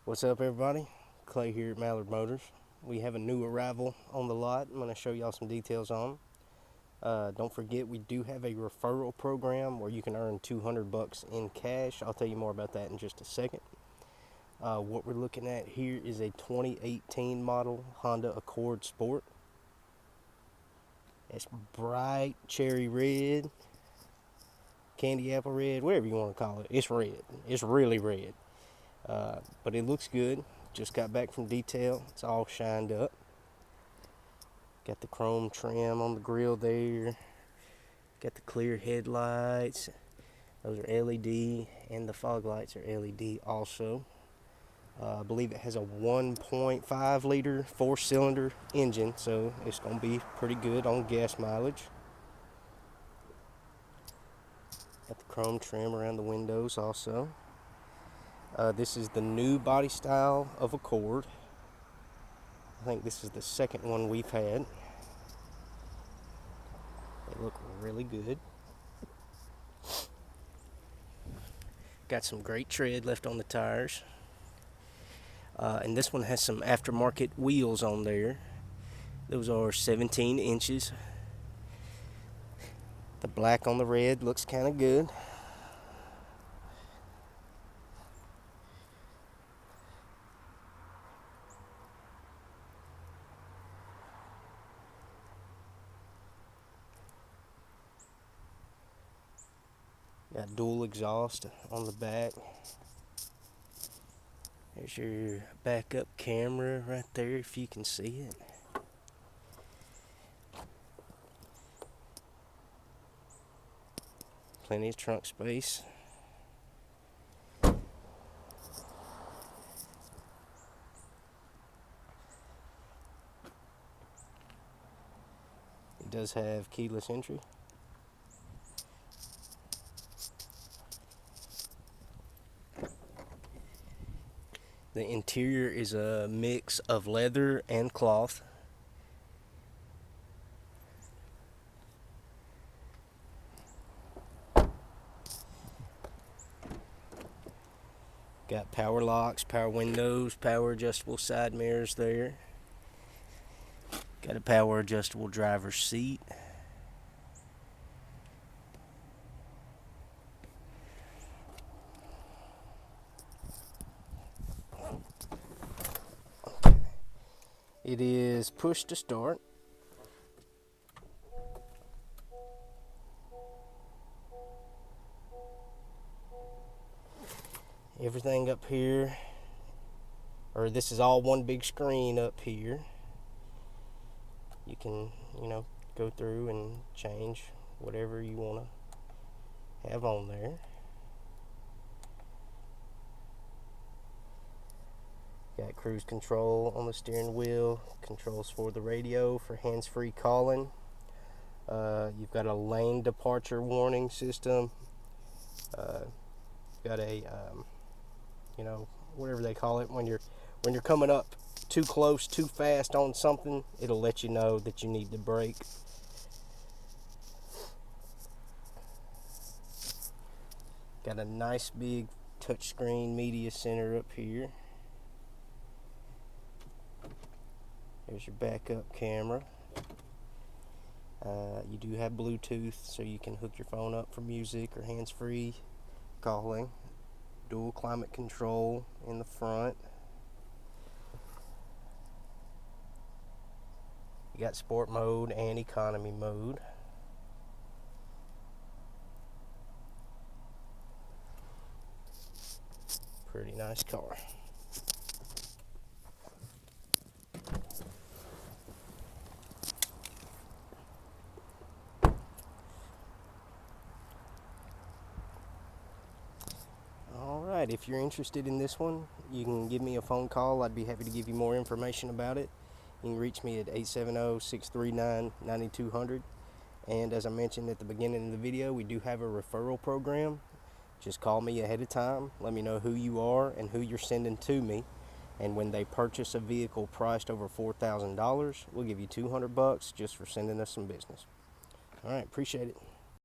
What's up, everybody? Clay here at Mallard Motors. We have a new arrival on the lot. I'm going to show y'all some details on. Don't forget, we do have a referral program where you can earn $200 in cash. I'll tell you more about that in just a second. What we're looking at here is a 2018 model Honda Accord Sport. It's bright cherry red, candy apple red, whatever you want to call it. It's red. It's really red. But it looks good. Just got back from detail. It's all shined up. Got the chrome trim on the grill there. Got the clear headlights. Those are LED, and the fog lights are LED also. I believe it has a 1.5 liter 4-cylinder engine, so it's going to be pretty good on gas mileage. Got the chrome trim around the windows also. This is the new body style of Accord. I think this is the second one we've had. They look really good. Got some great tread left on the tires. And this one has some aftermarket wheels on there. Those are 17 inches. The black on the red looks kind of good. Got dual exhaust on the back. There's your backup camera right there if you can see it. Plenty of trunk space. It does have keyless entry. The interior is a mix of leather and cloth. Got power locks, power windows, power adjustable side mirrors there. Got a power adjustable driver's seat. It is push to start. Everything up here, or this is all one big screen up here. You can, go through and change whatever you want to have on there. Got cruise control on the steering wheel, controls for the radio for hands-free calling. You've got a lane departure warning system. Got a, whatever they call it, when you're coming up too close, too fast on something, it'll let you know that you need to brake. Got a nice big touchscreen media center up here. There's your backup camera. You do have Bluetooth, so you can hook your phone up for music or hands-free calling. Dual climate control in the front. You got sport mode and economy mode. Pretty nice car. Alright, if you're interested in this one, you can give me a phone call. I'd be happy to give you more information about it. You can reach me at 870-639-9200. And as I mentioned at the beginning of the video, we do have a referral program. Just call me ahead of time. Let me know who you are and who you're sending to me. And when they purchase a vehicle priced over $4,000, we'll give you $200 just for sending us some business. Alright, appreciate it.